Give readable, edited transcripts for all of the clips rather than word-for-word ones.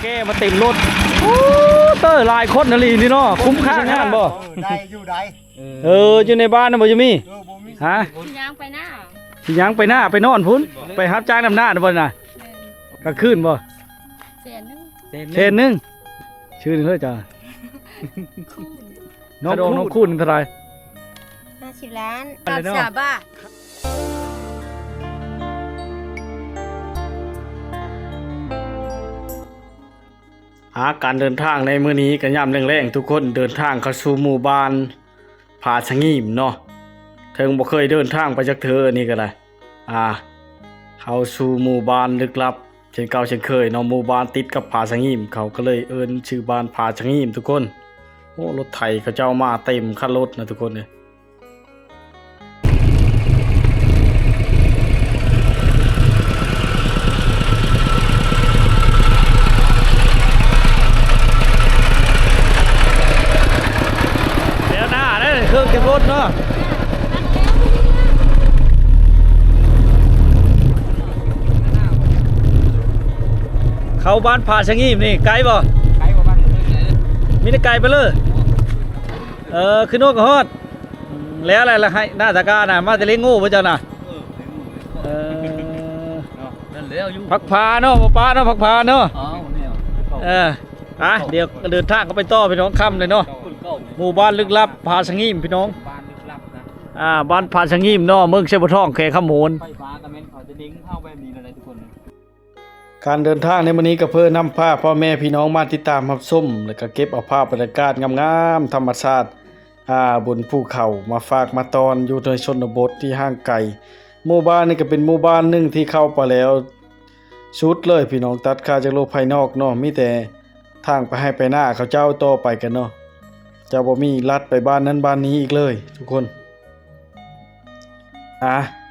แก้มาเต็มรถโอ้เตอร์ลายคดนาลีนี่เนาะคุ้มค่างานบ่ได้อยู่ได้อยู่ในบ้านนะบ่จะมีฮะยางไปหน้าสิยังไปหน้าไปนอนพุ่นไปรับจ้างนำหน้าบ่น่ะกลางคืนบ่เซนนึงชื่อนึงเฮ้ยจ้าน้องคุณเท่าไหร่50 ล้าน30 บาทการเดินทางในมื้อนี้ก็ย่ำแรงๆทุกคนเดินทางเข้าสู่หมู่บ้านผาสงีมเนาะถึงบ่เคยเดินทางไปจักเทื่อนี่ก็ได้เข้าสู่หมู่บ้านลึกลับเช่นเก่าเช่นเคยเนาะหมู่บ้านติดกับผาสงีมเขาก็เลยเอิ้นชื่อบ้านผาสงีมทุกคนโอ้รถไถเขาเจ้ามาเต็มคันรถนะทุกคนเนี่ยเครื่องเก็บรถเนาะเข้าบ้านผาชะงีมนี่ไกลบ่ไกลกว่าบ้านมีแต่ไกลไปเลยขึ้นโน่นก็ฮอดแล้วอะไรล่ะให้หน้าตะกาน่ะมาจะเลี้ยงงูป่ะเจ้าน่ะนั่นแล้วอยู่พักพาเนาะป้าเนาะพักพาเนาะเดี๋ยวเดินทางก็ไปต่อพี่น้องค่ำเลยเนาะหมู่บ้านลึกลับผาชะงีมพี่น้องบ้านผาชะงีมเนาะเมืองเชฟท่องแขขโมนไฟฟ้าตะเมนเขาจะดิ้งเข้าแบบนี้อะไรทุกคนการเดินทางในวันนี้ก็เพื่อนำภาพพ่อแม่พี่น้องมาติดตามรับชมแล้วก็เก็บเอาภาพบรรยากาศงามๆธรรมชาติบนภูเขามาฝากมาตอนอยู่ในชนบทที่ห่างไกลหมู่บ้านนี่ก็เป็นหมู่บ้านหนึ่งที่เข้าไปแล้วชุดเลยพี่น้องตัดขาดจากโลกภายนอกเนาะมีแต่ทางไปให้ไปหน้าเขาเจ้าต่อไปกันเนาะจะบ่มีลัดไปบ้านนั้นบ้านนี้อีกเลยทุกคน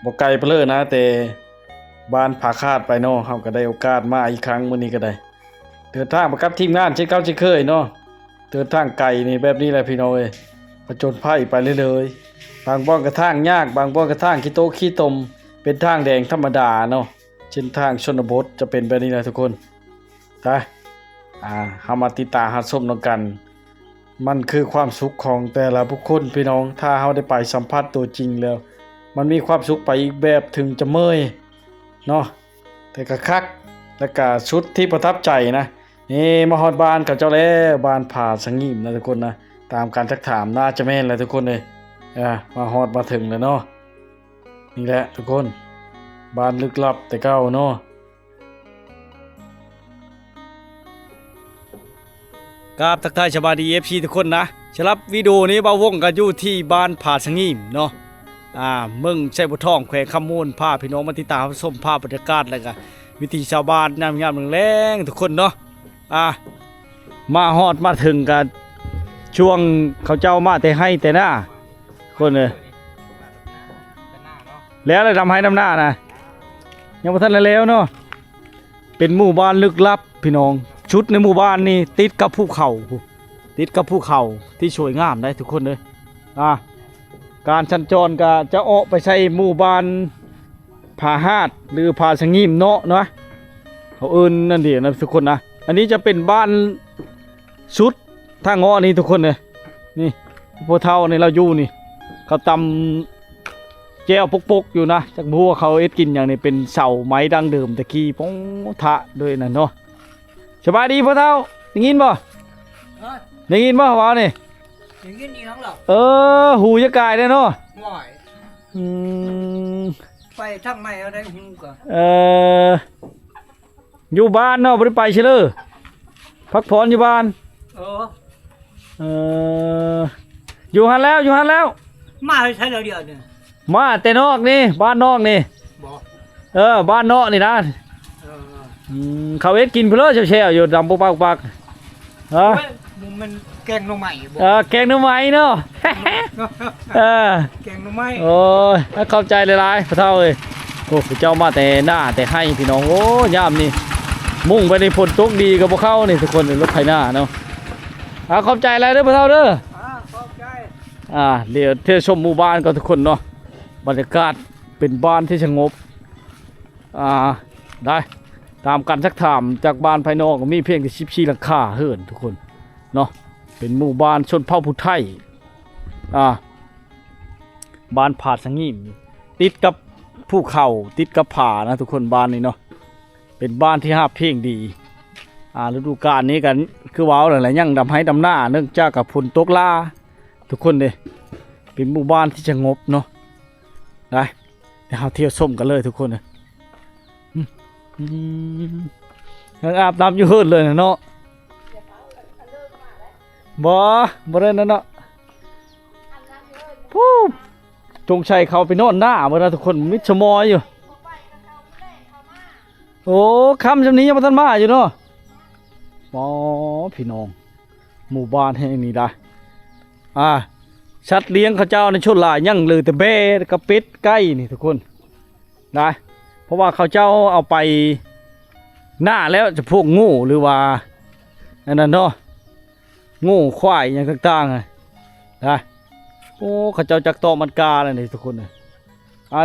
บ่ไกลไปเลยนะแต่บ้านผาคาดไปเนาะเฮาก็ได้โอกาสมาอีกครั้งมื้อนี้ก็ได้เดินทางมากับทีมงานเช่นเก่าเช่นเคยเนาะเดินทางไกลนี่แบบนี้แหละพี่น้องเอ้ยผจญภัยไปเรื่อยๆบางบ่อนก็ทางยากบางบ่อนก็ทางขี้โตขี้ตมเป็นทางแดงธรรมดาเนาะเช่นทางชนบทจะเป็นแบบนี้แหละทุกคนไปเฮามาติดตามรับชมนำกันมันคือความสุขของแต่ละบุคคลพี่น้องถ้าเฮาได้ไปสัมผัสตัวจริงแล้วมันมีความสุขไปอีกแบบถึงจะเมื่อยเนาะแต่ก็คักและก็ชุดที่ประทับใจนะนี่มาฮอดบ้านกับเจ้าแล้วบ้านผาสงีมนะทุกคนนะตามการทักถามน่าจะแม่นเลยทุกคนเลยมาฮอดมาถึงแล้วเนาะนี่แหละทุกคนบ้านลึกลับแต่เก่าเนาะครับทักทายชาวบ้านดีFCทุกคนนะสำหรับวิดีโอนี้บ่าววงกันอยู่ที่บ้านผาสงีมเนาะเมืองไชบุท่องแขวงคำมูลพาพี่น้องมาติดตามชมภาพบรรยากาศแล้วก็วิถีชาวบ้านน้ำยามแรงทุกคนเนาะมาฮอดมาถึงกันช่วงเขาเจ้ามาแต่ให้แต่หน้าคนเลยแล้วอะไรทำให้น้ำหน้านะยังไม่ทันแล้วเนาะเป็นหมู่บ้านลึกลับพี่น้องชุดในหมู่บ้านนี่ติดกับภูเขาที่สวยงามได้ทุกคนเลยการชันจรก็จะออกไปใช้หมู่บ้านผาฮาดหรือผาสงีมเนาะเขาเอิ้นนั่นดินะทุกคนนะอันนี้จะเป็นบ้านชุดทางอ้อนี่ทุกคนเลยนี่พวกเท่าในเราอยู่นี่เขาตำแก้วปกอยู่นะจากบัวเขาเอ็ดกินอย่างนี้เป็นเสาไม้ดั้งเดิมตะกี้ป้องทะด้วยนั่นเนาะสบายดีพวกเท่าได้ยินบ่ว้าวนี่หูจะกายได้เนาะไปทางไหนอะไรหูกะอยู่บ้านเนาะบ่ได้ไปเฉลยพักผ่อนอยู่บ้านอยู่หันแล้วมาใช้เดียวเนี่ยมาแต่นอกนี่บ้านนอกนี่บ้านนอกนี่นะเขาเอ็ดกินเพลอแช่ๆอยู่ดำปักมันแกงหน่อไม้แกงหน่อไม้เนาะแกงหน่อไม้โอ้ยเข้าใจหลายๆพระเท่าเอ้ยโอ้เจ้ามาแต่หน้าแต่ให้พี่น้องโอ้ยามนี่มุ่งไปในฝนตกดีกับพวกเขานี่ทุกคนรถไถหน้าเนาะเข้าใจอะไรเด้อพระเท่าเด้อเข้าใจเดี๋ยวเที่ยวชมหมู่บ้านกันทุกคนเนาะบรรยากาศเป็นบ้านที่สงบได้ ตามกันสักถามจากบ้านภายนอกก็มีเพียงแต่14หลังคาเฮือนทุกคนเนาะเป็นหมู่บ้านชนเผ่าผู้ไทยบ้านผาดสังหิมติดกับภูเขาติดกับผานะทุกคนบ้านนี้เนาะเป็นบ้านที่ราบเพียงดีฤดูกาลนี้กันคือว้าวหลายๆยังดำให้ดำหน้าเนื่องจากกับฝนตกลาทุกคนเลยเป็นหมู่บ้านที่สงบเนาะได้เดี๋ยวเราเที่ยวส้มกันเลยทุกคนเลยยังอาบน้ำอยู่เฮิร์ดเลยนะเนาะบ่ได้นั่นเนาะผู้จงชัยเขาไปนอนหน้าเมื่อทุกคนมิดชมอยอยู่โอ้คำจำนี้ยังไม่ทันมาอยู่เนาะพี่น้องหมู่บ้านแห่งนี้ได้ชัดเลี้ยงเขาเจ้าในชนหลายยังเลยแต่เบ้กับเป็ดไก่นี่ทุกคนได้เพราะว่าเขาเจ้าเอาไปหน้าแล้วจะพวกงูหรือว่าอันนั้นเนาะงูควายอย่างต่างๆได้โอ้เขาเจ้าจักตอมันกาเลยนี่ทุกคนเลย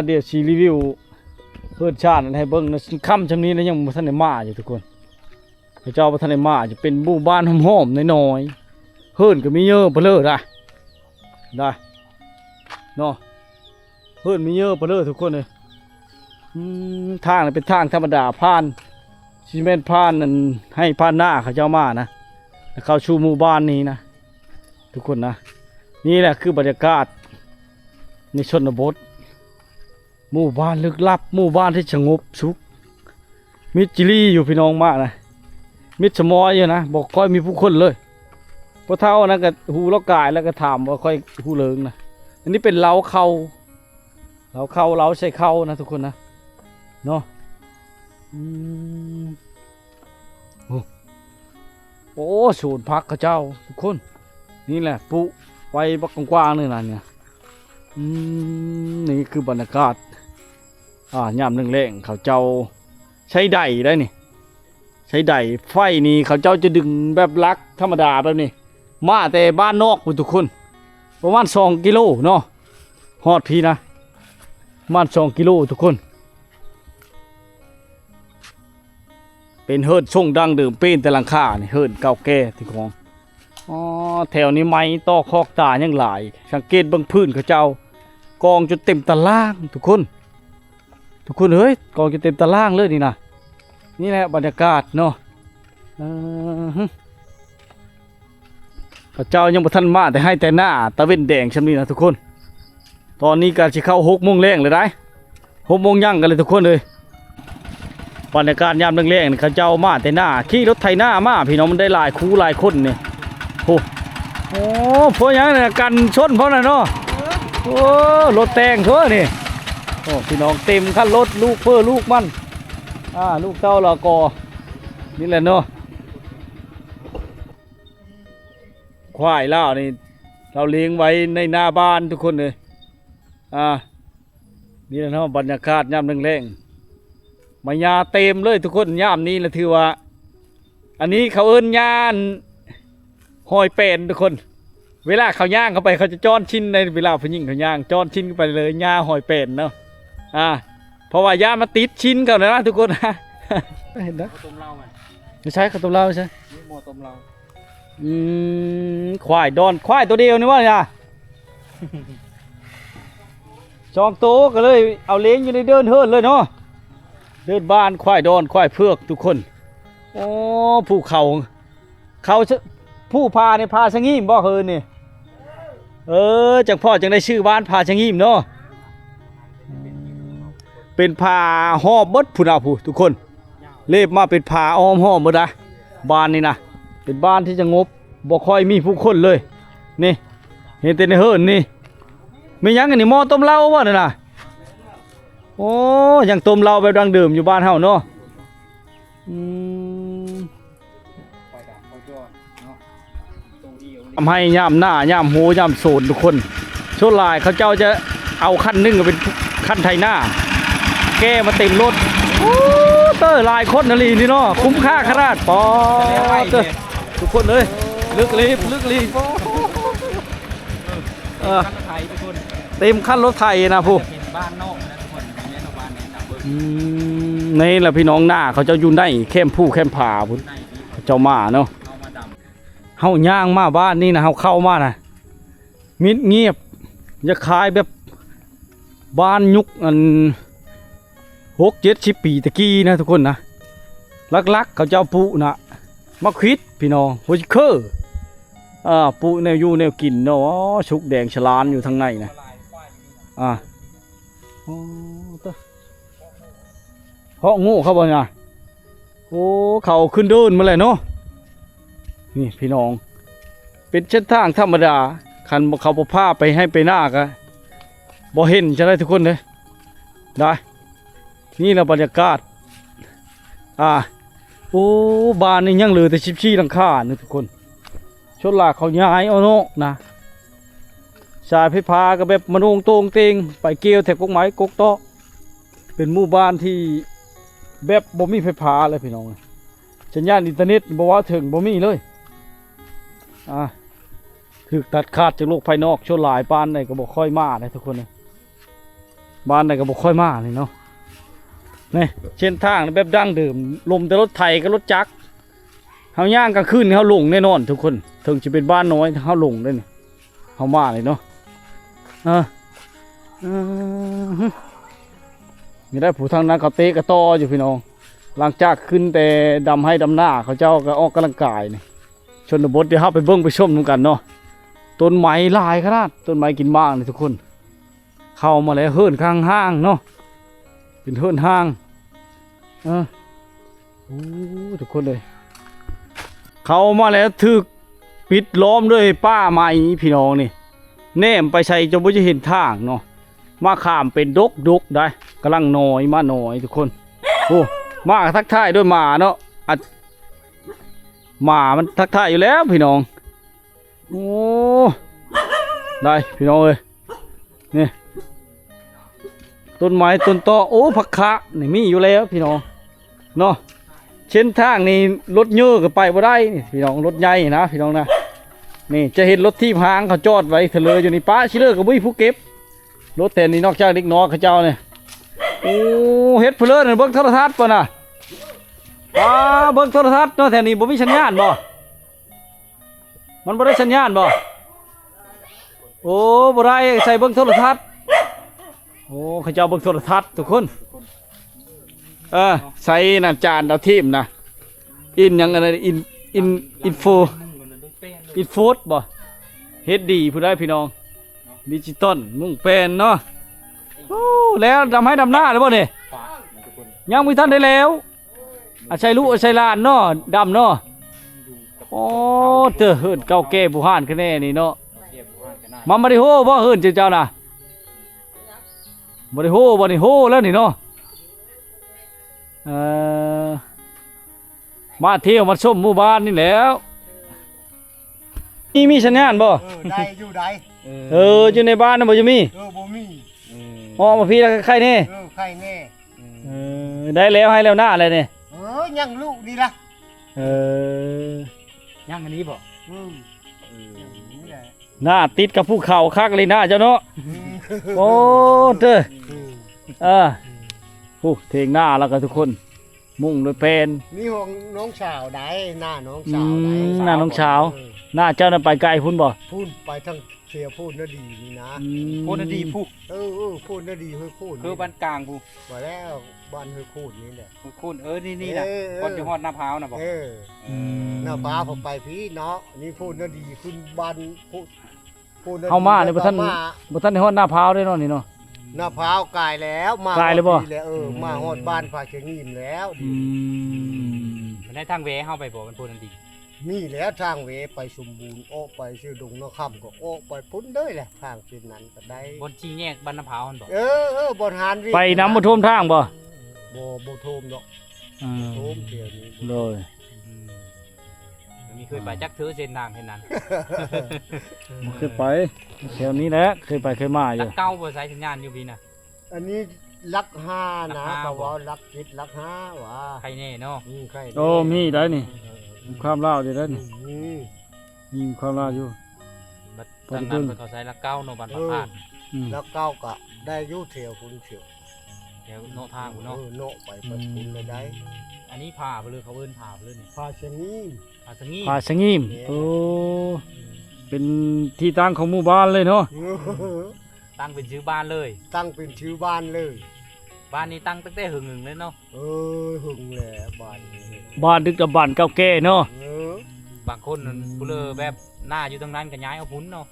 เดี๋ยวชีรีวิวเพื่อนชาติให้เบิ้งนะค่ำจำนี้แล้วยังมาทันได้มาอยู่ทุกคนเขาเจ้ามาทันได้มาจะเป็นหมู่บ้านหอมๆน้อยๆเฮิร์นก็มีเยอะไปเลยได้เนาะเฮิร์นมีเยอะไปเลยทุกคนเลยทางเป็นทางธรรมดาผ่านซีเมนต์ผ่านนั่นให้ผ่านหน้าเขาเจ้ามานะแล้วเข้าชูหมู่บ้านนี้นะทุกคนนะนี่แหละคือบรรยากาศในชนบทหมู่บ้านลึกลับหมู่บ้านที่สงบสุขมิตรจิรีอยู่พี่น้องมากนะมิตรสมอยอยู่นะบอกค่อยมีผู้คนเลยพอเท่านั้นก็หูล็อกกายแล้วก็ถามว่าค่อยหูเลิงนะอันนี้เป็นเล้าเขาเล้าใส่เข้านะทุกคนนะเนาะโอ้ศูนย์พักเขาเจ้าทุกคนนี่แหละปุไว้บักกว้างๆนี่นะเนี่ยนี่คือบรรยากาศยามแรงๆเขาเจ้าใช้ไดได้นี่ใช้ไดไฟนี่เขาเจ้าจะดึงแบบลักธรรมดาแบบนี้มาแต่บ้านนอกทุกคนประมาณ2 กิโลเนาะฮอดพี่นะประมาณ2 กิโลทุกคนเป็นเฮิร์ดช่งดังเดิมเป็นแต่หลังคานี่เฮิร์ดเก่าแก่ที่ของแถวนี้ไม้ต่อคอกตายังหลายสังเกตบางพื้นเขาเจ้ากองจนเต็มตารางทุกคนเฮ้ยกองจนเต็มตารางเลยนี่นะนี่แหละบรรยากาศเนาะพระเจ้ายังบ่ทันมาแต่ให้แต่หน้าตะเว้นแดงช่ำนี้นะทุกคนตอนนี้การสิเข้า6 โมงแรงเลยได้6 โมงย่างกันเลยทุกคนเลยบรรยากาศยามแรงๆเขาเจ้ามาแต่หน้าขี่รถไถหน้ามาพี่น้องมันได้หลายคู่หลายคนเนี่ยโอ้เพราะอย่างนั้นกันชนเพราะนั่นเนาะโอ้รถแต่งเถอะนี่โอ้พี่น้องเต็มคันรถลูกเพื่อลูกมันลูกเต้าละกอนี่แหละเนาะควายล่านี่เราเลี้ยงไว้ในหน้าบ้านทุกคนเลยนี่แหละเนาะบรรยากาศยามแรงๆมายาเต็มเลยทุกคนยามนี้แหละถือว่าอันนี้เขาเอิ้นยานหอยเป็นทุกคนเวลาเขาย่างเข้าไปเขาจะจ้อนชิ้นในเวลาผู้หญิงเขาย่างจ้อนชิ้นเข้าไปเลยยาหอยเป็นเนาะเพราะว่ายามาติดชิ้นเขาเลยนะทุกคนนะเห็นนะข้าวต้มเหล้าไหมไม่ใช่ข้าวต้มเหล้าใช่นี่หม้อต้มเหล้าควายดอนควายตัวเดียวนี่วะเนี่ย2 ตัวก็เลยเอาเลี้ยงอยู่ในเดินเฮิร์นเลยเนาะเดินบ้านควายดอนควายเผือกทุกคนโอ้ภูเขาผู้พาในพาชะงีมบ่เฮินนี่จังพ่อจังได้ชื่อบ้านพาชะงีมเนาะเป็นพาหอบมดผู้นาผู้ทุกคนเล็บมาเป็นพาอ้อมหอบหมดนะบ้านนี่นะเป็นบ้านที่จะงบบ่ค่อยมีผู้คนเลยนี่เห็นแต่ในเฮินนี่ไม่ยังอันนี้หม้อต้มเหล้าวะนี่นะโอ้ยังต้มเหล้าแบบดังเดิมอยู่บ้านเฮาเนาะทำให้ย่ามหน้าย่ามโหย่ามโสนทุกคนช่วงลายเขาเจ้าจะเอาคันนึงเป็นคันไทยหน้าแก้มาเต็มรถโอ้เตอร์ลายคนนาลีนี่เนาะคุ้มค่าขนาดปอทุกคนเลยลึกลีเต็มขั้นรถไทยนะผู้บ้านนอกนะทุกคนเนี่ยบ้านเนี่ย นี่แหละพี่น้องหน้าเขาเจ้าอยู่ในเข้มผู้เข้มผาพุ่นเจ้ามาเนาะเฮาย่างมาบ้านนี่นะเฮาเข้ามานะมิดเงียบอย่าคายแบบบ้านยุคอัน6-70 ปีตะกี้นะทุกคนนะลักๆเขาเจ้าปุนะมะขวิดพี่น้องโฮจิเคอร์ปุแนวอยู่แนวกินเนาะชุกแดงฉลานอยู่ทางในนะโอ้ตะเพาะงูเขาบ่เนี่ยโอ้เขาขึ้นเดินมาเลยเนาะนี่พี่น้องเป็นเส้นทางธรรมดาคันเขาบ่พาไปให้ไปหน้ากะบ่เห็นจะได้ทุกคนเลยได้นี่แหละบรรยากาศโอ้บ้านนี่ยังเหลือแต่14หลังคานะทุกคนชนหลากเขาย้ายเอาเนาะนะสายไฟฟ้าก็แบบมะนงโตงเตงไปเกี่ยวแถบกกไม้กกโตะเป็นหมู่บ้านที่แบบบ่มีไฟฟ้าเลยพี่น้องสัญญาณอินเทอร์เน็ตบ่ว่าถึงบ่มีเลยถูกตัดขาดจากโลกภายนอกชนหลายบ้านใดก็บ่ค่อยมาเลยทุกคนเลยบ้านใดก็บ่ค่อยมาเลยเนาะนี่เส้นทางแบบดั้งเดิมลมแต่รถไถกับรถจักรเฮาย่างกลางคืนเฮาหลงแน่นอนทุกคนถึงจะเป็นบ้านน้อยเฮาหลงได้นี่เฮามาเลยเนาะมีได้ผู้ทางนั้นเขาเตะกระต่ออยู่พี่น้องหลังจากขึ้นแต่ดำให้ดำหน้าเขาเจ้าก็ออกกำลังกายนี่ชนบทเดี๋ยวเฮาไปเบิ่งไปชมนำกันเนาะต้นไม้หลายขนาดต้นไม้กินบ้างนี่ทุกคนเข้ามาแล้วเฮิรนข้างห้างเนาะเป็นเฮิรนห้างทุกคนเลยเข้ามาแล้วถึกปิดล้อมด้วยป้าไม้พี่น้องนี่แนมไปใส่จนไม่จะเห็นทางเนาะมาข้ามเป็นดกได้กำลังน้อยมาน้อยทุกคนโอ้มาทักทายด้วยหมาเนาะหมามันทักทายอยู่แล้วพี่น้องโอ้ได้พี่น้องเลยนี่ต้นไม้ต้นตอโอ้ผักคะนี่มีอยู่แล้วพี่น้องเนาะเส้นทางนี่รถเยอะก็ไปบ่ได้นี่พี่น้องรถใหญ่นะพี่น้องนะนี่จะเห็นรถที่พางเขาจอดไว้เถลยอยู่ในป้าชิเลอร์กับบุ้ยผู้เก็บรถแต่นี่นอกจากเด็กน้อยเขาเจ้าเนี่ยโอ้เฮ็ดเพลินเบิ่งโทรทัศน์ป่ะน่ะเบิ่งโทรทัศน์เนาะแถวนี้บ่มีสัญญาณบ่มันบ่ได้สัญญาณบ่โอ้บ่ได้ใส่เบิ่งโทรทัศน์โอ้เขาเจ้าเบิ่งโทรทัศน์ทุกคนใส่น่ะจานดาวทีมนะอินยังอะไรอินโฟบ่เฮ็ดดีผู้ได้พี่น้องดิจิตอลมุ่งเป็นเนาะโอ้แล้วทำให้ดำหน้าเลยบ่เนี่ยยังมีท่านได้แล้วอาชัยลูกอาชัยลานเนาะดำเนาะโอ้เจอเฮิรนเก่าแก่ผู้ห่านคะแน่นี่เนาะมันบ่ได้โหบ่เฮิรนเจ้าน่ะบ่ได้โหบ่ได้โหแล้วนี่เนาะมาเที่ยวมาชมหมู่บ้านนี่แล้วมีสัญญาณบ่ได้อยู่ได้อยู่ในบ้านนะบ่จะมีบ่มีมาพี่แล้วใครแน่ใครแน่ได้แล้วให้แล้วหน้าอะไรเนี่ยยังลูกดีละยังอันนี้บ่หน้าติดกับภูเขาคักเลยหน้าเจ้าเนาะโอ้เด้อเทงหน้าแล้วก็ทุกคนมุ่งโดยเป็นนี่ของน้องสาวได้หน้าน้องสาวได้หน้าน้องสาวหน้าเจ้าน่ะไปไกลพุ่นบ่พุ่นไปทั้งเสียพูดน่ะดีนี่นะพูดดีพูดพูดน่ะดีเฮ้ยพูดคือบ้านกลางพูบ่แล้วบ้านเฮ้ยพูดนี่แหละพูดนี่น่ะก่อนจะฮอดหน้าพร้าวน่ะบ่หน้าพร้าวผมไปพี่เนาะนี่พูดน่ะดีขึ้นบ้านพูดเฮามาเนี่ยบ่ทันได้ฮอดหน้าพร้าวได้เนาะนี่เนาะหน้าพร้าวกายแล้วมากายเลยบ่มาฮอดบ้านฝากเชียงอิ่มแล้วมันได้ทางเวเฮาไปบ่มันพูดดีนี่แล้วทางเวไปสมบูรณ์โอ้ไปชื่อดงนคำก็โอ้ไปพ้นเลยแหละทางเส้นนั้นก็ได้บนชี้แยกบ้านน้ำพร้าวมันบ่บนหานไปน้ำบ่ท่วมทางบ่บ่ท่วมดอกท่วมเดี๋ยวนี้เลยมีเคยไปจักถือเส้นทางเท่านั้นเคยไปแถวนี้แหละเคยไปเคยมาอยู่เก่าบ่ใช้สัญญาณอยู่พี่น่ะอันนี้ลัก5นะก็ว่าลัก7ลัก5ว่าใครแน่เนาะใครโอ้มีได้นี่ความเล่าดีได้นี่มีความเล่าอยู่ตอนนั้นเขาใช้ลักเก้าโนบันพระพาดลักเก้าก็ได้อยู่เที่ยวคุณเที่ยว เดี๋ยวโนทางกูเนาะ โนไปเพิ่นพุ่นเลยได้ อันนี้ผ่าไปเลยเขาเอิ้นผ่าไปเลยนี่ พาชะนีม ผ่าสงี ผาชะงีมโอ้เป็นที่ตั้งของหมู่บ้านเลยเนาะ ตั้งเป็นชื่อบ้านเลย ตั้งเป็นชื่อบ้านเลย บ้านนี้ตั้งตั้งแต่หึงหนึ่งเลยเนาะ หึงแหละบ้านนี้ บ้านดึกดำบรรพ์เก่าแก่เนาะ บางคนนั่นผู้เลอแบบหน้าอยู่ตรงนั้นก็ย้ายเอาพุ้นเนาะ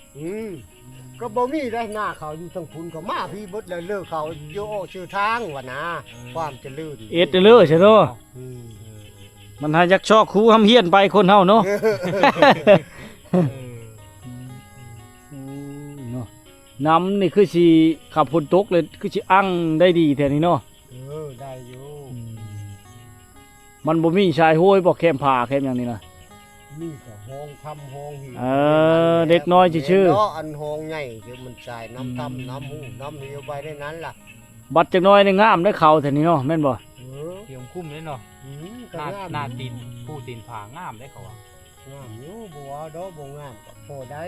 ก็บ่มีได้หน้าเขาอยู่ทางพุ่นก็มาพี่เบิดแล้วเลิกเขาโยโอชื่อทางว่านะความเจริญ เอ็ดเด้อใช่เนาะ อืม มันหายักชอกคูหำเฮียนไปคนเฮาเนาะเนาะน้ำนี่คือสิขับฝนตกเลยคือสิอั้งได้ดีแท้นี่เนาะ ได้อยู่ มันบ่มีชายห้วยบ่แคมผาแคมหยังนี่นะ มีแต่ห้องทำห้องหิว เด็กน้อยชื่อ เนาะอันห้องใหญ่คือมันใส่น้ำทํน้ำหูน้ำเหี่ยวไปได้นั้นล่ะ บัดจักหน้อยนี่งามได้เขาแท้นี่เนาะแม่นบ่ เทียมคุ้มเลยเนาะ ก็ หน้าง าม ตีนผู้ตีนผางามได้เขาอ่ะ งามอยู่บัวดอกบ่งามก็พอได้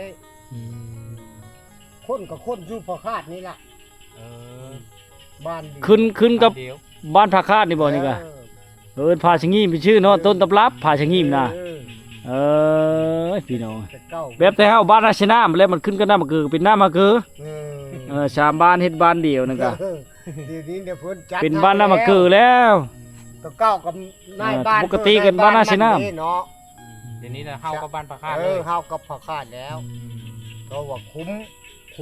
คนกับคนอยู่พอคาดนี่ล่ะ เออ บ้านดี ขึ้นกับ เดียว บ้านพระคาดนี่บ่นี่ก็ผาชะงีมเป็นชื่อเนาะต้นตำรับผาชะงีมนะพี่น้อง แต่เก้า แบบแต่เฮาบ้านราชนาแล้วมันขึ้นกับน้ำมะเกือเป็นน้ำมะเกือ ชามบ้านเฮ็ดบ้านเดียวนั่นก็ เดี๋ยวนี้เดี๋ยวเพิ่นจัด เป็นบ้านน้ำมะเกือแล้ว ก็เก้ากับนายบ้าน ปกติกันบ้านนาชินา เนาะ เดี๋ยวนี้นะเฮาก็บ้านประคาด เอ เล อย เฮากับพอคาดแล้ว ก็ว่าคุ้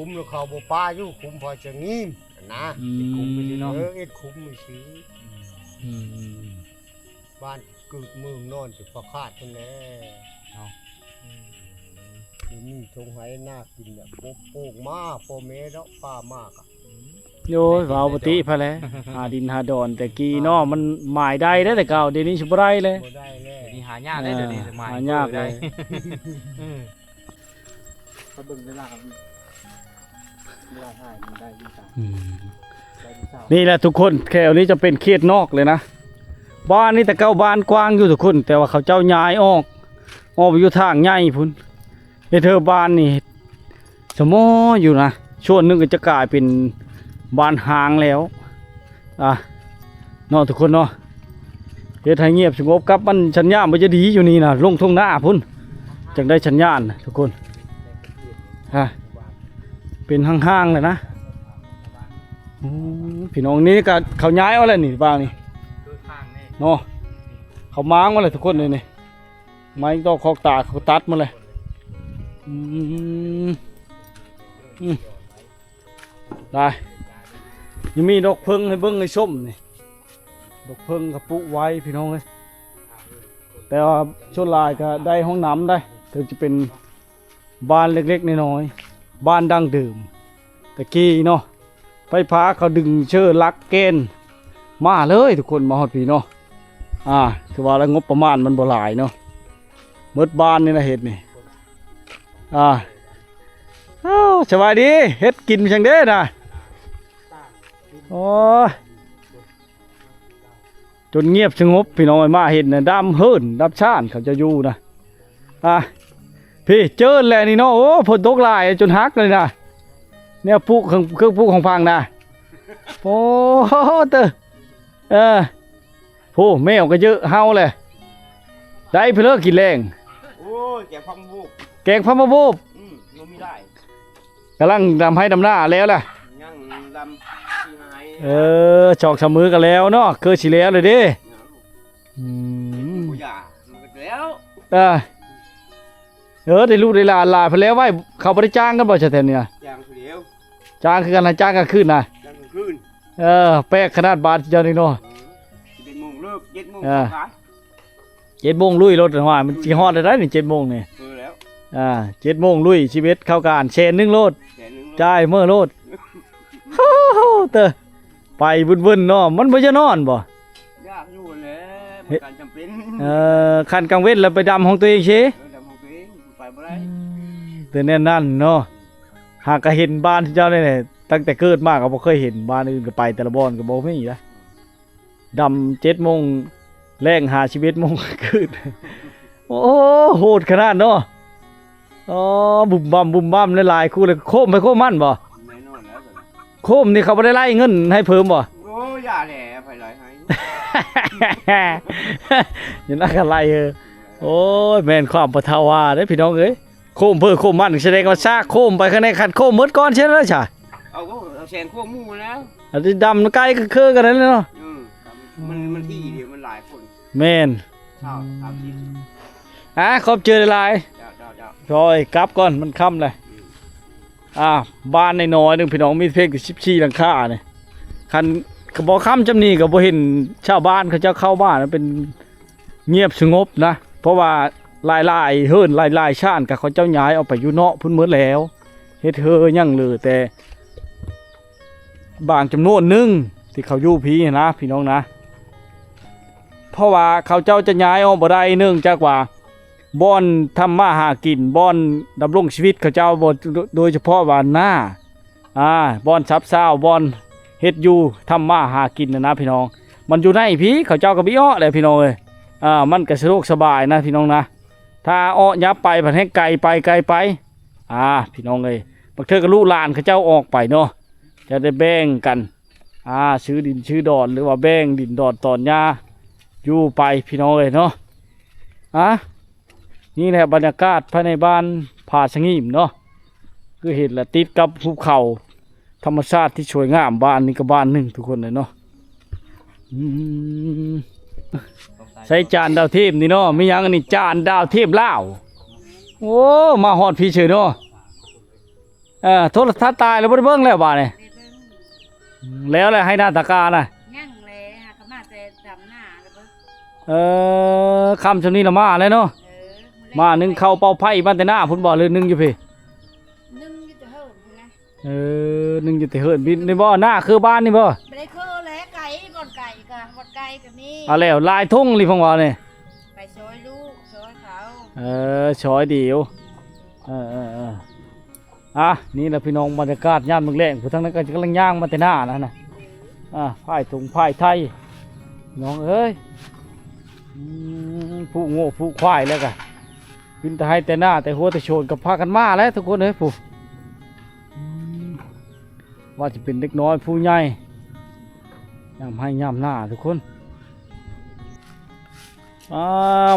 มแล้วเขาบ่ป้าอยู่คุ้มพอจะงีมนะ คุ้มไปสิเนาะ เอ็ดคุ้มไม่ซื้อบ้านกึกเมืองนอนสิพอคาดนั่นแหละนี่ทงไหหน้ากินเนี่ยโป่งมาพ่อแม่เนาะป้ามากอ่ะ โอ้ยเว้าปติพะแลหาดินหาดอนแต่กี้เนาะมันหมายได้เด้อแต่เก่าเดี๋ยวนี้สิบ่ได้เลย บ่ได้แล้ว เดี๋ยวนี้หายากเลยเดี๋ยวนี้สมัย หายากเลย ถ้าเบิ่งเวลาครับเวลาถ่ายมันได้ดีจังได้ดีจัง นี่แหละทุกคนแถวนี้จะเป็นเขตนอกเลยนะบ้านนี่แต่เก่าบ้านกว้างอยู่ทุกคน แต่ว่าเขาเจ้าย้ายออกไปอยู่ทางใหญ่พุ่นไอ้เธอบ้านนี่สมออยู่นะช่วงหนึงก็จะกลายเป็นบ้านหางแล้วเนาะทุกคนเนาะเฮ็ดให้เงียบสงบกับมันชัญญาณมันจะดีอยู่นี่นะลงทุ่งหน้าพุ่นจังได้ชัญญาณนะทุกคนเป็นห้างๆเลยนะพี่น้องนี่ก็เขาย้ายเอาแล้วนี่บ้างนี่ คือทางนี่ เนาะเขาม้างมาเลยทุกคนเลยนี่ไม้ต้องคอกตาเขาตัดมาเลยได้ยังมีดอกเพิ่งให้เบิ้งให้ส้มนี่ดอกเพิ่งกับปุไว้พี่น้องเลยแต่ว่าช่วงลายก็ได้ห้องน้ำได้ถึงจะเป็นบ้านเล็กๆน้อยๆบ้านดั้งเดิมตะกี้เนาะไฟฟ้าเขาดึงเชือกลักเกณฑ์มาเลยทุกคนมาฮอดพี่เนาะคือว่าแล้วงบประมาณมันบ่หลายเนาะเมิดบ้านนี่นะเฮ็ดนี่สบายดีเฮ็ดกินจังเด้นะโอ้ยจนเงียบสงบพี่น้องมาเห็นนะดำเฮิรนดำชาญเขาจะอยู่นะพี่เจอแหละนี่เนาะโอ้ฝนตกหลายจนฮักเลยนะเนี่ยปลูกเครื่องปลูกของฟังนะโอ้เตอโอ้แมวก็เยอะเฮาเลยได้เพื่อกินแรง โอ้ยแกพังบุก แกงพะมะบูบ มันไม่ได้ กำลังดำให้ดำหน้าแล้วล่ะ ยังดำที่หาย จอกชะมือกันแล้วเนาะคือสิแล้วเลยเดิ กูอยากมันก็แล้ว ได้ลูกได้หลานลาไปแล้วไว้เขาบ่ได้จ้างกันบ่ใช่แท้เนี่ย อย่างเดียว จ้างคือกันนะจ้างกันขึ้นนะ ยังคืน แป๊กขนาดบาทเจ้านี่เนาะ เป็นโมงเลิกเจ็ดโมง อ่า ขาย 7 โมงลุยรถว่ามันสิฮอดได้นี่7 โมงนี่ แล้ว 7 โมงลุยชีวิตเข้าการเชน1โลด แกนึง จ่ายมื้อโลดเตอไปวุ่นๆเนาะมันบ่จะนอนบ่ ยากอยู่แล้วมันการจำเป็น คันกลางเว้นแล้วไปดำของตัวเองเช ดำของตัวเองไปบ่ได้ แต่แน่นนั่นเนาะหากก็เห็นบ้านที่เจ้าเนี่ยตั้งแต่เกิดมาก็บ่เคยเห็นบ้านอื่นก็ไปแต่ละบ้านก็บ่มีนะดำ7 โมงแรงหาชีวิตโมงคืนโอ้โหดขนาดเนาะบุ่มบั่มหลายๆคู่เลยโคมไปโคมมันบ่ แน่นอนแล้วสิ โคมนี่เขาบ่ได้ไล่เงินให้เพิ่มบ่ โอ้ย อย่าแหละไผหลายให้ อย่านักอะไรโอ้ยแม่นความปะทาวาเด้อพี่น้องเอ้ยโคมเพื่อโคมมันแสดงว่าซากโคมไปข้างในคันโคมหมดก่อนใช่แล้วจ้ะ เอาก็เอาแซนควบหมู่แล้ว อันนี้ดำใกล้คือกันนั่นเนาะ มันที่เดียวมันหลายคน แม่น ชาวชาวที่ ขอบเจอหลาย เจ้า ๆรอยกลับก่อนมันค่ำเลยบ้านน้อยๆนึงพี่น้องมีเพียง14หลังคาเนี่ยคันก็บ่ค่ำจำนี้ก็บ่เห็นชาวบ้านเขาเจ้าเข้าบ้านเป็นเงียบสงบนะเพราะว่าหลายๆเฮิรนหลายๆชาติก็เขาเจ้าย้ายเอาไปอยู่เนาะพุ่นหมดแล้วเฮ็ดยังเหลือแต่บางจำนวนหนึงที่เขาอยู่พี่นะพี่น้องนะเพราะว่าเขาเจ้าจะย้ายออกบ่ได้เนื่องจากว่าบ่อนทำมาหากินบ่อนดำรงชีวิตเขาเจ้าบ่โดยเฉพาะว่าหน้าบ่อนซับซ้าวบ่อนเฮ็ดอยู่ทำมาหากินนะพี่น้องมันอยู่ในพี่เขาเจ้าก็บิอ้อเลยพี่น้องเอ้ยมันก็สะดวกสบายนะพี่น้องนะถ้าอ้อยับไปผันให้ไกลไปพี่น้องเอ้ยบางเทื่อก็ลูกหลานเขาเจ้าออกไปเนาะจะได้แบ่งกันซื้อดินซื้อดอนหรือว่าแบ่งดินดอนตอนหญ้าอยู่ไปพี่น้องเอ้ยเนาะนี่แหละบรรยากาศภายในบ้านผาสงิมเนาะคือเห็นและติดกับภูเขาธรรมชาติที่สวยงามบ้านนี้ก็บ้านหนึ่งทุกคนเลยเนาะใช้จานดาวเทียมนี่เนาะไม่ยังอันนี้จานดาวเทียมลาวโอ้มาฮอดพี่เฉยเนาะโทรทัศน์ตายแล้วบ่ได้เบิ่งแล้วบ้านนี่แล้วแหละให้หน้าตากาน่ะ ยั่งเลยหากมาแต่ดำหน้าแล้วก็ คำชำนี้ละมาเลยเนาะมานึ่งเข้าเป่าไผ่บ้านแต่หน้าพุ่นบ่เลยนึ่งอยู่พี่ นึ่งอยู่แต่เฮิร์นนะ นึ่งอยู่แต่เฮิรนบินในบ่หน้าคือบ้านนี่บ่ ไม่ได้เคอแล้วไก่บอนไก่ก็มี เอาแล้วลายทุ่งรีพงว่านี่ ไปซอยลูกซอยเขา ช้อยเดียวนี่แหละพี่น้องบรรยากาศย่านเมืองแรงผู้ทั้งนั้นก็กำลังย่างมาแต่หน้านะพายถุงพายไทยน้องเอ้ยผู้โง่ผู้ควายแล้วกันขึ้นแต่ให้แต่หน้าแต่หัวแต่โชนกับพากันมาแล้วทุกคนเอ้ยผู้ว่าจะเป็นเด็กน้อยผู้ใหญ่ย่ำให้ย่ำหน้าทุกคน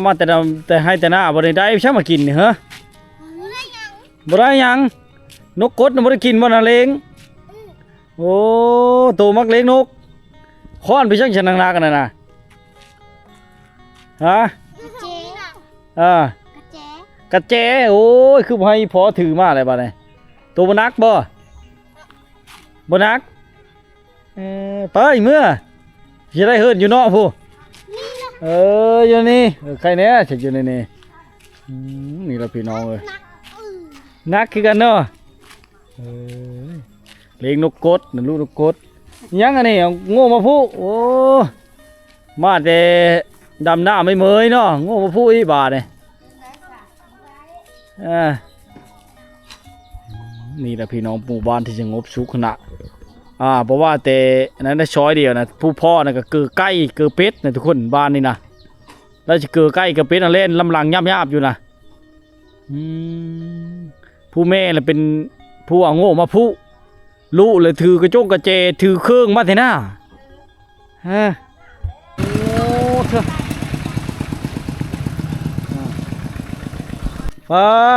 มาแต่ให้แต่หน้าบ่ได้ใช่มากินนี่เหรอบ่ได้ยังนกกดน่ะบ่ได้กินบ่น่ะเลงโอ้โตมักเลงนกค้อนไปช่างชะนังนากันน่ะฮะกระแจโอ้ยคือให้พอถือมาอะไรบ้านี่ตัวบนักบ่นักไปเมื่อจะได้เฮิรนอยู่เนาะผู้อยู่นี่ใครเนี้ยฉันอยู่ในนี่นี่เราพี่น้องเลยนักคือกันเนาะเลี้ยงนกกดนั่นลูกนกกดยังอันนี้โง่มาผู้โอ้มาแต่ดำหน้าไม่เมยเนาะโง่มาผู้อีบาเนี่ยนี่แหละพี่น้องหมู่บ้านที่สงบสุขขณะเพราะว่าแต่นั้นได้ช้อยเดียวนะผู้พ่อนะก็เกือใกล้เกือเป็ดนะทุกคนบ้านนี่นะแล้วจะเกือใกล้เกือเป็ดเล่นลำลังย่ำอยู่นะผู้แม่เลยเป็นผู้โง่มาผู้ลูกเลยถือกระจกกระเจถือเครื่องมาเถอะนะโอ้เถอะ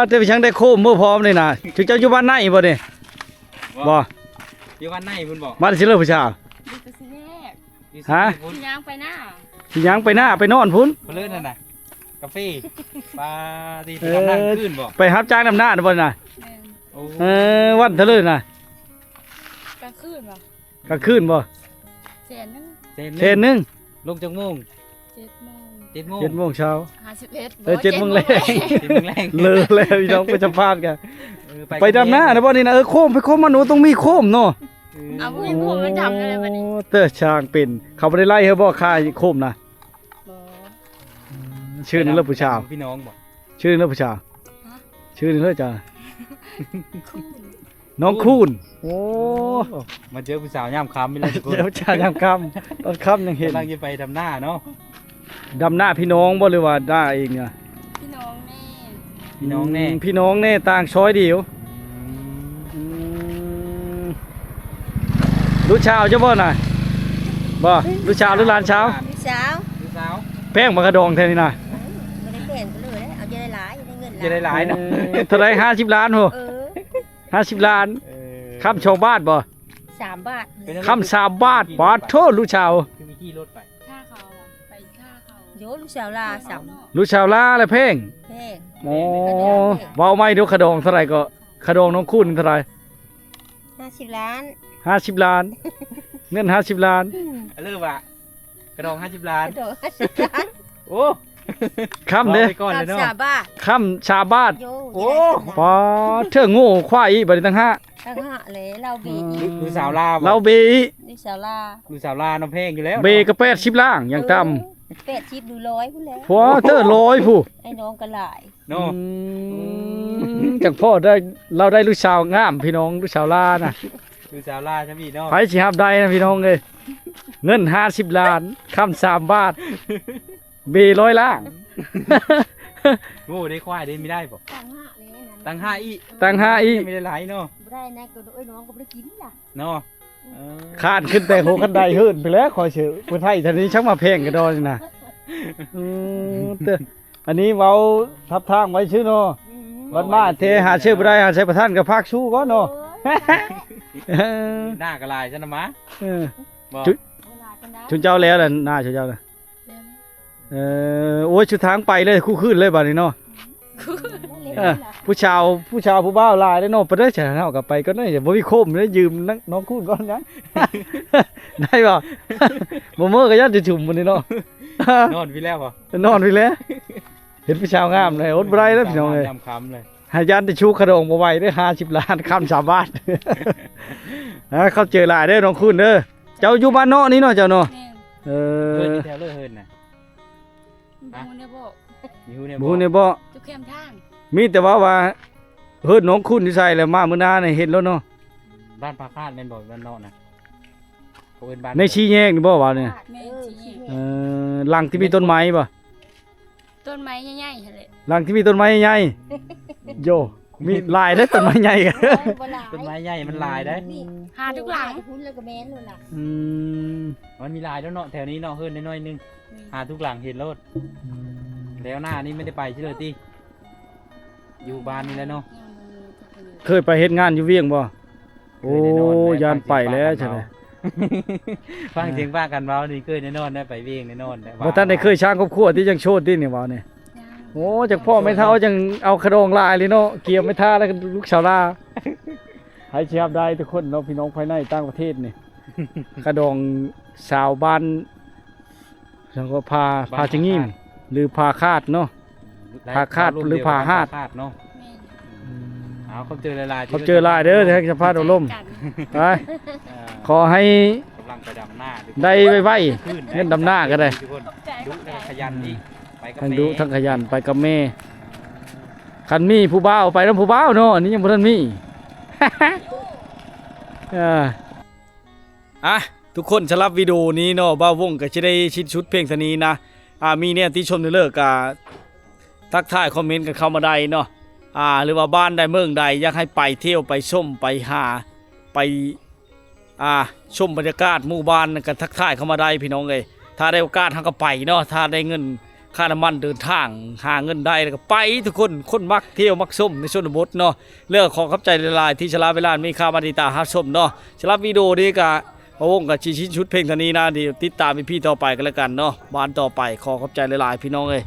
จะไปช่างได้โคมเมื่อพร้อมเลยนะถึงเจ้าอยู่บ้านไหนบ่เนี่ยบ่อยู่บ้านไหนพุ่นบอกบ้านสิเลิศผู้ชาย ดูกระสิแยก ฮะ ยางไปหน้า สิยังไปหน้าไปนอนพุ่น เลื่อนนั่นน่ะกาแฟปลาที่ไปทำนั่งขึ้นบอก ไปรับจ้างนำหน้าบ่น่ะ แม่น วันเถลินน่ะ กลางคืนป่ะ กลางคืนบ่ แสนนึง เทนนึง ลงจากโมง 7 โมง 7 โมง 7 โมงเช้า 51 7 โมงแรง 7 โมงแรง เลยแล้วพี่น้องไปสัมภาษณ์กันไปดำหน้านะบ่นี่นะโคมไปโคมมันหนูต้องมีโคมเนาะ เอาผู้หญิงผมมันดำอะไรแบบนี้ เตอช่างเป็นเขาบ่ได้ไล่เฮาบ่ค่ายโคมนะ บ่ ชื่อนึงเลิศผู้ชาย พี่น้องบอก ชื่อนึงเลิศผู้ชายชื่อนึงเลิศจ้า คู่ น้องคูณโอ้ มาเจอผู้สาวย่ำคำไม่เลยทุกคน เดี๋ยวชายามคำตอนค่ำยังเห็น กำลังจะไปดำหน้าเนาะ ดำหน้าพี่น้องบ่หรือว่าหน้าเองอ่ะ พี่น้องแม่ พี่น้องแน่ พี่น้องแน่ต่างช้อยเดียวรู้ชาวจะบ่น่ะ บ่ลูกชาวหรือหลานชาว พี่สาว ลูกสาว แป้งมากระดองแท้นี่นะ ไม่ได้เปลี่ยนก็เลยเอาจะได้หลายได้เงิน จะได้หลายเนาะ เท่าไหร่50 ล้านโห เออ 50 ล้านคำชาวบ้านบ่ 3 บาท คำ3 บาทบาทโทษลูกชาว คือมีขี่รถไป ค่าเขาอะไปค่าเขาโยลูกสาวลาสาม ลูกชาวลาและเพลง เพง โอ้เว้าไม่ดูกระดองเท่าไหร่ก็กระดองน้องคุณเท่าไหร่ 50 ล้าน 50 ล้าน เงิน50 ล้าน เริ่มว่ะกระดอง50 ล้าน กระโดด50 ล้าน โอ้ คำเด้ ไปก่อนเลยเนาะ 3 บาท คำชาวบ้าน โย โอ้ ปอเธอโง่ควายอีบัดนี้ตั้งห้า ตั้งหะเลยเราบีอี ลูกสาวลาบ่ เราเบอี ลูกสาวลา ลูกสาวลาน้องเพลงอยู่แล้ว เบก็80 ล้างอย่างต่ เป็ดชิปดูร้อยพุ่นแล้ว ำพอเธอร้อยผู้ ไอ้น้องก็หลาย เนาะ จากพ่อได้เราได้ลูกสาวงามพี่น้องลูกสาวลานะ ลูกสาวลาใช่ไหมเนาะ ไผสิฮับได้นะพี่น้องเอ้ยเงิน50 ล้านคำ3 บาทเบ100 ล้าง โง่ได้ควายได้ไม่ได้บ่ ตั้งหะเลยนั่น ตั้ง5อี ตั้ง5อีก ไม่ได้หลายเนาะ บ่ได้นะก็ไอ้น้องก็บ่ได้กินล่ะ เนาะ คานขึ้นแต่หัวกันไดเฮิรนไปแล้วคอยเชื่อคนไทยท่านี้ชักมาแพงกันดอนนะเด้ออันนี้เว้าทับทางไว้ชื่อเนาะวันมาเทหาชื่อบ่ได้หาใช้ประธานกับภาคสู้ก่อนเนาะ หน้ากระลายใช่ไหมมะ เออ บ่ จุ ชุนเจ้าแล้วล่ะหน้าชุนเจ้าน่ะโอ้ยชุดทางไปเลยคู่ขึ้นเลยบัดนี้เนาะผู้ชาวผู้บ่าวหลายเด้อเนาะไปเด้อฉันเอากลับไปก็ได้อย่าบ่มีโคมได้ยืมน้องคุณก่อนนะ ได้บ่ บ่มื้อก็ยันจะชุ่มมื้อนี้เนาะ นอนพี่แล้วบ่ นอนไปแล้วเห็นผู้ชาวงามเลยอดบ่ได้แล้วพี่น้องเอ้ย จำคำเลย หายันจะชูขะดงบ่ไหวได้50 ล้านคำ3 บาท เขาเจอหลายเด้อน้องคุณเด้อเจ้าอยู่บ้านเนาะนี่เนาะเจ้าเนาะ แม่ เอ เฮิร์น อ ที่แถวเลิกเฮิร์นน่ะ บูเนี่ยบ่ มีหูเนี่ย บ่เนี่ยบ่ ทุกเข้มทาง มีแต่ว่าเฮ็ดน้องคุณที่ใส่แล้วมามื้อหน้านี่เห็นแล้วเนาะ บ้านพาคาดแม่นบ่บ้านนอกน่ะเขาเป็นบ้าน ในชี้แยกนี่บ่ว่าเนี่ย แม่ที่ หลังที่มีต้นไม้บ่ ต้นไม้ใหญ่ๆหั่นแหละ หลังที่มีต้นไม้ใหญ่ๆโยมีหลายเด้อต้นไม้ใหญ่กัน ต้นไม้ใหญ่มันลายได้ หาทุกหลัง พุ่นแล้วก็แม่นเลยล่ะ อืม มันมีลายแล้วเนาะแถวนี้เนาะเฮิร์นน้อยๆนึงหาทุกหลังเห็นโลดแล้วหน้านี่ไม่ได้ไปใช่เลยติอยู่บ้านนี่แหล้วเนาะ เคยไปเฮ็ดงานอยู่เวียงบ่โอ้ยานไปแล้วใช่ไหม ฟังเสียงป้ากันเว้านี่เคยแน่นอนได้ไปเวียงแน่นอนได้ บ่ทันได้เคยช้างครอบครัวที่จังโชดที่นี่ว่าเนี่ยโอ้จากพ่อไม่เท่าจังเอาขะดองลายเลยเนาะเกี่ยวไม่ท่าแล้วก็ลูกชาวลาให้เชียบได้ทุกคนเนาะพี่น้องภายในต่างประเทศนี่ ขะดองชาวบ้านแล้วก็พาจะงิมหรือพาคาดเนาะ พาคาดหรือพาหาด พคเนาะเอาเขาเจอลายๆ เขาเจอลายเด้อให้สภาพอารมณ์ไปขอให้ กำลังไปดำหน้า ได้ไว ขึ้น เงินดำหน้าก็ได้ ทุกคนดุและขยันนี่ไปกับ ทั้ง แม่ ดุทั้งขยันไปกับแม่คันมีผู้บ่าวไปนำผู้บ่าวเนาะอันนี้ยังบ่ทันมี อ่ะทุกคนสำหรับวิดีโอนี้เนาะบ่าววงก็จะได้ชิดชุดเพลงเท่านี้นะมีเนี่ยที่ชมได้เลิกกะทักทายคอมเมนต์กันเข้ามาได้เนาะหรือว่าบ้านใดเมืองใดอยากให้ไปเที่ยวไปชมไปหาไปชมบรรยากาศหมู่บ้านกันทักทายเข้ามาได้พี่น้องเอ้ยถ้าได้โอกาสทางก็ไปเนาะถ้าได้เงินค่าน้ำมันเดินทางหาเงินได้แล้วก็ไปทุกคนมักเที่ยวมักชมในชนบทเนาะเรื่องขอขอบใจหลายๆที่ชลาเวลามีค่ามาติตาหาชมเนาะสำหรับวิดีโอนี้ก็พระวงกับชีชิชุดเพลงเท่านี้นะเดี๋ยวติดตามพี่ต่อไปกันแล้วกันเนาะบ้านต่อไปขอขอบใจหลายๆพี่น้องเอ้ย